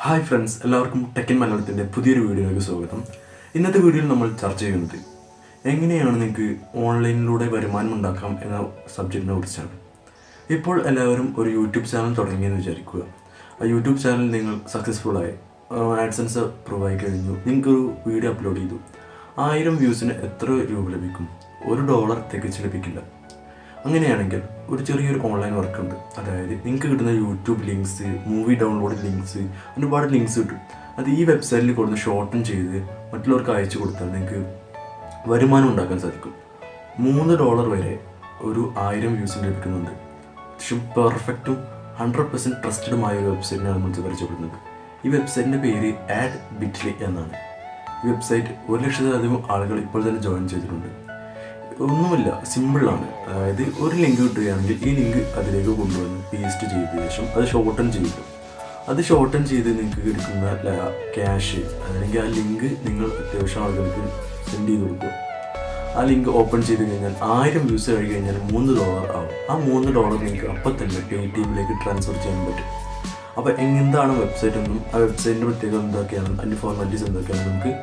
Hi friends, എല്ലാവർക്കും ടെക്കിൻ മലയാളത്തിൻ്റെ പുതിയൊരു വീഡിയോയിലേക്ക് സ്വാഗതം. ഇന്നത്തെ വീഡിയോയിൽ നമ്മൾ ചർച്ച ചെയ്യുന്നത് എങ്ങനെയാണ് നിങ്ങൾക്ക് ഓൺലൈനിലൂടെ വരുമാനം ഉണ്ടാക്കാം എന്ന സബ്ജക്റ്റിനെ കുറിച്ചാണ്. ഇപ്പോൾ എല്ലാവരും ഒരു യൂട്യൂബ് ചാനൽ തുടങ്ങിയെന്ന് വിചാരിക്കുക. ആ യൂട്യൂബ് ചാനൽ നിങ്ങൾ സക്സസ്ഫുള്ളായി ആഡ്സൻസ് പ്രൊവൈഡ് കഴിഞ്ഞു, നിങ്ങൾക്കൊരു വീഡിയോ അപ്ലോഡ് ചെയ്തു. 1000 വ്യൂസിന് എത്ര രൂപ ലഭിക്കും? $1 തികച്ച് ലഭിക്കില്ല. അങ്ങനെയാണെങ്കിൽ ഒരു ചെറിയൊരു ഓൺലൈൻ വർക്ക് ഉണ്ട്. അതായത് നിങ്ങൾക്ക് കിട്ടുന്ന YouTube links, movie download links, ഒരുപാട് ലിങ്ക്സ് കിട്ടും. അത് ഈ വെബ്സൈറ്റിൽ കൊടുത്ത് ഷോർട്ടൺ ചെയ്ത് മറ്റുള്ളവർക്ക് അയച്ചു കൊടുത്താൽ നിങ്ങൾക്ക് വരുമാനം ഉണ്ടാക്കാൻ സാധിക്കും. $3 വരെ ഒരു 1000 വ്യൂസിന് ലഭിക്കുന്നുണ്ട്. പെർഫെക്റ്റും 100% ട്രസ്റ്റഡുമായ ഒരു വെബ്സൈറ്റിനാണ് നമ്മൾ പരിചയപ്പെടുന്നത്. ഈ വെബ്സൈറ്റിൻ്റെ പേര് AdBitly എന്നാണ്. ഈ വെബ്സൈറ്റ് 1,00,000-ലധികം ആളുകൾ ഇപ്പോൾ തന്നെ ജോയിൻ ചെയ്തിട്ടുണ്ട്. ഒന്നുമില്ല, സിമ്പിളാണ്. അതായത് ഒരു ലിങ്ക് കിട്ടുകയാണെങ്കിൽ ഈ ലിങ്ക് അതിലേക്ക് കൊണ്ടുവന്ന് പേസ്റ്റ് ചെയ്ത ശേഷം അത് ഷോർട്ടൺ ചെയ്യുക. അത് ഷോർട്ടൺ ചെയ്ത് നിങ്ങൾക്ക് കിട്ടുന്ന ക്യാഷ് അല്ലെങ്കിൽ ആ ലിങ്ക് നിങ്ങൾ അത്യാവശ്യം ആളുകൾക്ക് സെൻഡ് ചെയ്ത് കൊടുക്കുക. ആ ലിങ്ക് ഓപ്പൺ ചെയ്ത് കഴിഞ്ഞാൽ 1000 വ്യൂസ് കഴിഞ്ഞ് കഴിഞ്ഞാൽ $3 ആവും. ആ $3 നിങ്ങൾക്ക് അപ്പം തന്നെ പേടിഎമ്മിലേക്ക് ട്രാൻസ്ഫർ ചെയ്യാൻ പറ്റും. അപ്പോൾ എന്താണ് വെബ്സൈറ്റ് എന്നും ആ വെബ്സൈറ്റിൻ്റെ പ്രത്യേകത എന്തൊക്കെയാണ്, അതിൻ്റെ ഫോർമാലിറ്റീസ് എന്തൊക്കെയാണ് നമുക്ക്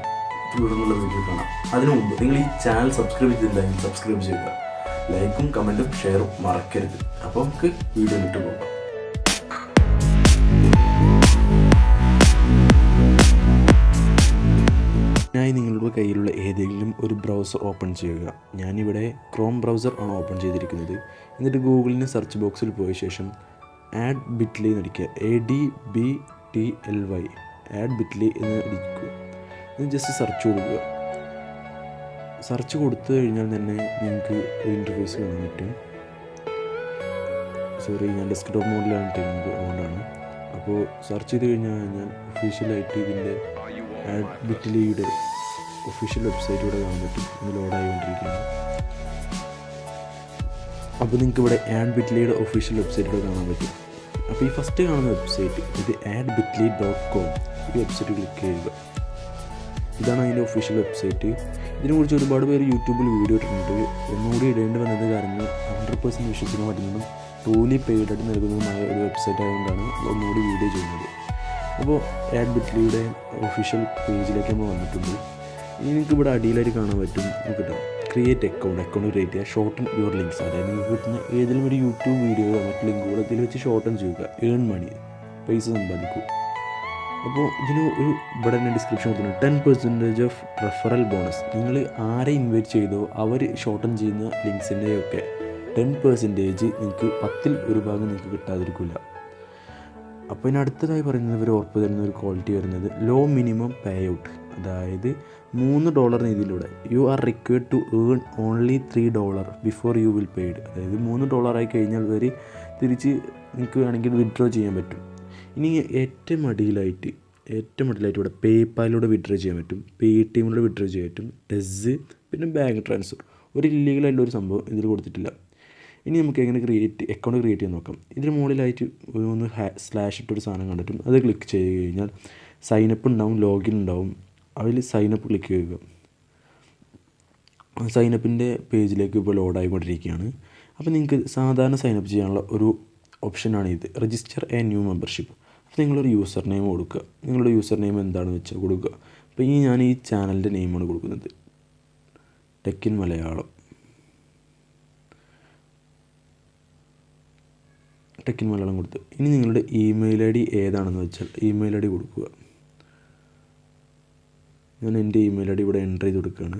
തുടർന്നുള്ള വീഡിയോ കാണാം. അതിനു മുമ്പ് നിങ്ങൾ ഈ ചാനൽ സബ്സ്ക്രൈബ് ചെയ്തിട്ടുണ്ടെങ്കിൽ സബ്സ്ക്രൈബ് ചെയ്യുക. ലൈക്കും കമൻറ്റും ഷെയറും മറക്കരുത്. അപ്പോൾ നമുക്ക് വീഡിയോ ഇട്ട് പോകാം. നിങ്ങളുടെ കയ്യിലുള്ള ഏതെങ്കിലും ഒരു ബ്രൗസർ ഓപ്പൺ ചെയ്യുക. ഞാനിവിടെ ക്രോം ബ്രൗസർ ആണ് ഓപ്പൺ ചെയ്തിരിക്കുന്നത്. എന്നിട്ട് ഗൂഗിളിന് സെർച്ച് ബോക്സിൽ പോയ ശേഷം AdBitly എന്ന് അടിക്കുക. AdBitly AdBitly എന്ന് അടിക്കുക. ജസ്റ്റ് സെർച്ച് കൊടുക്കുക. സെർച്ച് കൊടുത്തു കഴിഞ്ഞാൽ തന്നെ നിങ്ങൾക്ക് ഒരു ഇൻ്റർഫേസ് കാണാൻ പറ്റും. ഞാൻ ഡെസ്ക്ടോപ്പ് മോഡിലാണ് ഇട്ടിരുന്നത്, അതുകൊണ്ടാണ്. അപ്പോൾ സെർച്ച് ചെയ്ത് കഴിഞ്ഞാൽ ഒഫീഷ്യലായിട്ട് ഇതിൻ്റെ AdBitlyയുടെ ഒഫീഷ്യൽ വെബ്സൈറ്റ് ഇവിടെ കാണാൻ പറ്റും. ഇത് ലോഡായിക്കൊണ്ടിരിക്കുകയാണ്. അപ്പോൾ നിങ്ങൾക്ക് ഇവിടെ AdBitlyയുടെ ഒഫീഷ്യൽ വെബ്സൈറ്റ് ഇവിടെ കാണാൻ പറ്റും. അപ്പോൾ ഈ ഫസ്റ്റ് കാണുന്ന വെബ്സൈറ്റ് ഇത് adbitly.com. ഈ വെബ്സൈറ്റ് ക്ലിക്ക് ചെയ്യുക. ഇതാണ് അതിൻ്റെ ഒഫീഷ്യൽ വെബ്സൈറ്റ്. ഇതിനെക്കുറിച്ച് ഒരുപാട് പേര് യൂട്യൂബിൽ വീഡിയോ ഇട്ടിട്ടുണ്ട്. ഒന്നുകൂടി ഇടേണ്ടി വന്നത് കാരണം 100% വിശ്വസിക്കാൻ പറ്റുന്നതും ടോലി പെയ്ഡായിട്ട് നൽകുന്നതുമായ ഒരു വെബ്സൈറ്റ് ആയതുകൊണ്ടാണ് ഒന്നുകൂടി വീഡിയോ ചെയ്യുന്നത്. അപ്പോൾ AdBitlyയുടെ ഒഫീഷ്യൽ പേജിലേക്ക് നമ്മൾ വന്നിട്ടുണ്ട്. ഇനി നിങ്ങൾക്ക് ഇവിടെ അടിയിലായിട്ട് കാണാൻ പറ്റും കേട്ടോ, ക്രിയേറ്റ് അക്കൗണ്ട് ക്രിയേറ്റ് ചെയ്യുക, ഷോർട്ടൺ യുവർ ലിങ്ക്സ്. അതായത് നിങ്ങൾക്ക് കിട്ടുന്ന ഏതെങ്കിലും ഒരു യൂട്യൂബ് വീഡിയോയോ മറ്റ് ലിങ്കുകളോ ഇതിൽ വെച്ച് ഷോർട്ടൺ ചെയ്യുക. ഏൺ മണി, പൈസ സമ്പാദിക്കും. അപ്പോൾ ഇതിന് ഇവിടെ തന്നെ ഡിസ്ക്രിപ്ഷൻ കൊടുത്തിട്ടുണ്ട് 10% ഓഫ് റെഫറൽ ബോണസ്. നിങ്ങൾ ആരെ ഇൻവൈറ്റ് ചെയ്തോ അവർ ഷോർട്ടൺ ചെയ്യുന്ന ലിങ്ക്സിൻ്റെയൊക്കെ 10% നിങ്ങൾക്ക് 10ൽ ഒരു ഭാഗം നിങ്ങൾക്ക് കിട്ടാതിരിക്കില്ല. അപ്പോൾ ഇതിന് അടുത്തതായി പറയുന്നത് ഇവർ ഉറപ്പ് തരുന്ന ഒരു ക്വാളിറ്റി വരുന്നത് ലോ മിനിമം പേ ഔട്ട്. അതായത് $3 രീതിയിലൂടെ you are required to earn only $3 before you will paid. അതായത് $3 ആയി കഴിഞ്ഞാൽ വരെ തിരിച്ച് നിങ്ങൾക്ക് വേണമെങ്കിൽ വിഡ്രോ ചെയ്യാൻ പറ്റും. ഇനി ഏറ്റവും അടിയിലായിട്ട് ഇവിടെ പേപ്പാലിലൂടെ വിഡ്രോ ചെയ്യാൻ പറ്റും, പേടിഎമ്മിലൂടെ വിഡ്രോ ചെയ്യാൻ പറ്റും, ഡെസ്, പിന്നെ ബാങ്ക് ട്രാൻസ്ഫർ. ഒരു ഇല്ലീഗലായിട്ടുള്ള ഒരു സംഭവം ഇതിൽ കൊടുത്തിട്ടില്ല. ഇനി നമുക്ക് എങ്ങനെ അക്കൗണ്ട് ക്രിയേറ്റ് ചെയ്യാൻ നോക്കാം. ഇതിന് മുകളിലായിട്ട് ഒന്ന് സ്ലാഷ് ഇട്ടൊരു സാധനം കണ്ടിട്ടും അത് ക്ലിക്ക് ചെയ്ത് കഴിഞ്ഞാൽ സൈനപ്പ് ഉണ്ടാവും, ലോഗിൻ ഉണ്ടാവും. അതിൽ സൈനപ്പ് ക്ലിക്ക് ചെയ്യുക. സൈനപ്പിൻ്റെ പേജിലേക്ക് ഇപ്പോൾ ലോഡായിക്കൊണ്ടിരിക്കുകയാണ്. അപ്പോൾ നിങ്ങൾക്ക് സാധാരണ സൈനപ്പ് ചെയ്യാനുള്ള ഒരു ഓപ്ഷനാണ് ഇത്, രജിസ്റ്റർ എ ന്യൂ മെമ്പർഷിപ്പ്. അപ്പോൾ നിങ്ങളൊരു യൂസർ നെയിം കൊടുക്കുക. നിങ്ങളുടെ യൂസർ നെയിം എന്താണെന്ന് വെച്ചാൽ കൊടുക്കുക. അപ്പോൾ ഞാൻ ഈ ചാനലിൻ്റെ നെയിമാണ് കൊടുക്കുന്നത്, ടെക്കിൻ മലയാളം. കൊടുത്ത് ഇനി നിങ്ങളുടെ ഇമെയിൽ ID ഏതാണെന്ന് വെച്ചാൽ ഇമെയിൽ ID കൊടുക്കുക. ഞാൻ എൻ്റെ ഇമെയിൽ ID ഇവിടെ എൻ്റർ ചെയ്ത് കൊടുക്കുകയാണ്.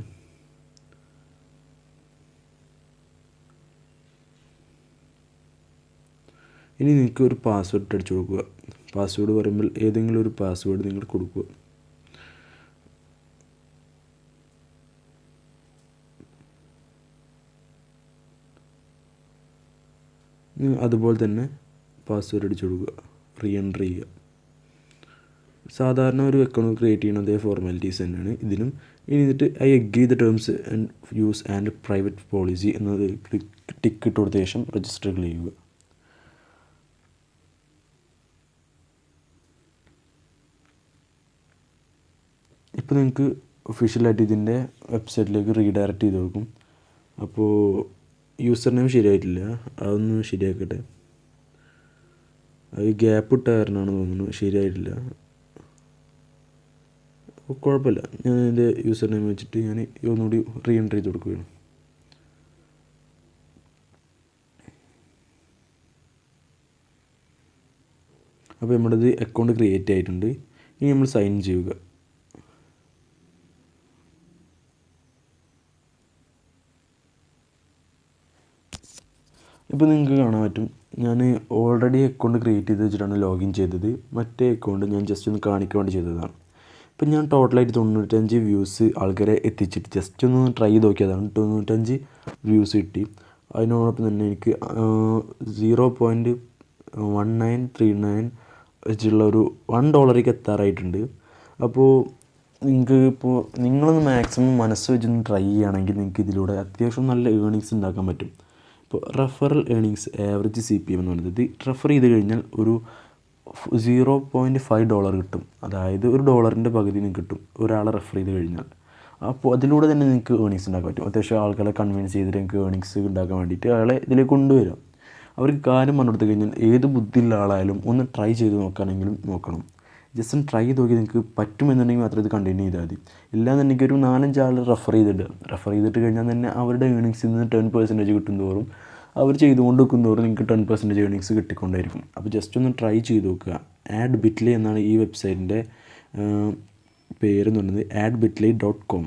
ഇനി നിങ്ങൾക്ക് ഒരു പാസ്വേഡ് അടിച്ചു കൊടുക്കുക. പാസ്വേഡ് പറയുമ്പോൾ ഏതെങ്കിലും ഒരു പാസ്വേഡ് നിങ്ങൾ കൊടുക്കുക. അതുപോലെ തന്നെ പാസ്വേഡ് അടിച്ചു കൊടുക്കുക, റീ എൻട്രി ചെയ്യുക. സാധാരണ ഒരു അക്കൗണ്ട് ക്രിയേറ്റ് ചെയ്യുന്ന അതേ ഫോർമാലിറ്റീസ് തന്നെയാണ് ഇതിനും. ഇനി എന്നിട്ട് I agree the terms and use and private policy എന്നത് ടിക്ക് ഇട്ട് കൊടുത്ത ശേഷം രജിസ്റ്റർ ചെയ്യുക. ഇപ്പോൾ നിങ്ങൾക്ക് ഒഫീഷ്യലായിട്ട് ഇതിൻ്റെ വെബ്സൈറ്റിലേക്ക് റീഡയറക്റ്റ് ചെയ്ത് കൊടുക്കും. അപ്പോൾ യൂസർ നെയിം ശരിയായിട്ടില്ല, അതൊന്ന് ശരിയാക്കട്ടെ. അത് ഗ്യാപ്പ് ഇട്ട കാരണമാണ് തോന്നുന്നു, ശരിയായിട്ടില്ല. കുഴപ്പമില്ല, ഞാൻ എൻ്റെ യൂസർ നെയിം വെച്ചിട്ട് ഞാൻ ഒന്നുകൂടി റീ എൻ്റർ ചെയ്ത് കൊടുക്കുകയാണ്. അപ്പോൾ നമ്മുടേത് അക്കൗണ്ട് ക്രിയേറ്റ് ആയിട്ടുണ്ട്. ഇനി നമ്മൾ സൈൻ ചെയ്യുക. ഇപ്പോൾ നിങ്ങൾക്ക് കാണാൻ പറ്റും, ഞാൻ ഓൾറെഡി അക്കൗണ്ട് ക്രിയേറ്റ് ചെയ്ത് വെച്ചിട്ടാണ് ലോഗിൻ ചെയ്തത്. മറ്റേ അക്കൗണ്ട് ഞാൻ ജസ്റ്റ് ഒന്ന് കാണിക്കാൻ വേണ്ടി ചെയ്തതാണ്. ഇപ്പം ഞാൻ ടോട്ടലായിട്ട് 95 വ്യൂസ് ആൾക്കാരെ എത്തിച്ചിട്ട് ജസ്റ്റ് ഒന്ന് ട്രൈ ചെയ്ത് നോക്കിയതാണ്. 95 വ്യൂസ് കിട്ടി. അതിനോടൊപ്പം തന്നെ എനിക്ക് $0.1939 വെച്ചുള്ള ഒരു $1 എത്താറായിട്ടുണ്ട്. അപ്പോൾ നിങ്ങൾക്ക് ഇപ്പോൾ നിങ്ങളൊന്ന് മാക്സിമം മനസ്സ് വെച്ചൊന്ന് ട്രൈ ചെയ്യുകയാണെങ്കിൽ നിങ്ങൾക്ക് ഇതിലൂടെ അത്യാവശ്യം നല്ല ഏണിങ്സ് ഉണ്ടാക്കാൻ പറ്റും. ഇപ്പോൾ റെഫറൽ ഏണിങ്സ് ആവറേജ് CPM എന്ന് പറയുന്നത്, റെഫർ ചെയ്ത് കഴിഞ്ഞാൽ ഒരു $0.5 കിട്ടും. അതായത് $1 പകുതി നിങ്ങൾക്ക് കിട്ടും ഒരാളെ റെഫർ ചെയ്ത് കഴിഞ്ഞാൽ. അപ്പോൾ അതിലൂടെ തന്നെ നിങ്ങൾക്ക് ഏണിങ്സ് ഉണ്ടാക്കാൻ പറ്റും. അത്യാവശ്യം ആൾക്കാരെ കൺവിൻസ് ചെയ്തിട്ട് നിങ്ങൾക്ക് ഏണിങ്സ് ഉണ്ടാക്കാൻ വേണ്ടിയിട്ട് അയാളെ ഇതിലേക്ക് കൊണ്ടുവരാം. അവർക്ക് കാര്യം പറഞ്ഞു കൊടുത്തു കഴിഞ്ഞാൽ ഏത് ബുദ്ധിയുള്ള ആളായാലും ഒന്ന് ട്രൈ ചെയ്ത് നോക്കുകയാണെങ്കിലും നോക്കണം. ജസ്റ്റ് ഒന്ന് ട്രൈ ചെയ്ത് നോക്കി നിങ്ങൾക്ക് പറ്റുമെന്നുണ്ടെങ്കിൽ മാത്രം ഇത് കണ്ടിന്യൂ ചെയ്താൽ മതി. ഇല്ലാന്നുണ്ടെങ്കിൽ ഒരു 4-5 ആൾ റെഫർ ചെയ്തിട്ട് കഴിഞ്ഞാൽ തന്നെ അവരുടെ ഏണിങ്സിൽ നിന്ന് 10% കിട്ടും തോറും അവർ ചെയ്തുകൊണ്ട് നിൽക്കും നിങ്ങൾക്ക് 10% ഏണിങ്സ് കിട്ടിക്കൊണ്ടായിരിക്കും. അപ്പോൾ ജസ്റ്റ് ഒന്ന് ട്രൈ ചെയ്ത് നോക്കുക. bit.ly എന്നാണ് ഈ വെബ്സൈറ്റിൻ്റെ പേരെന്ന് പറയുന്നത്, adbitly.com.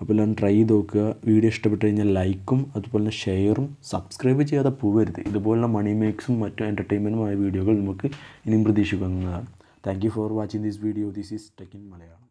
അപ്പോൾ എല്ലാം ട്രൈ ചെയ്ത് നോക്കുക. വീഡിയോ ഇഷ്ടപ്പെട്ട് കഴിഞ്ഞാൽ ലൈക്കും അതുപോലെ തന്നെ ഷെയറും സബ്സ്ക്രൈബ് ചെയ്യാതെ പോകരുത്. ഇതുപോലുള്ള മണി മേക്സും മറ്റു എൻ്റർടൈൻമെൻറ്റുമായ വീഡിയോകൾ നമുക്ക് ഇനിയും പ്രതീക്ഷിക്കുന്നതാണ്. Thank you for watching this video. This is tech in Malayalam.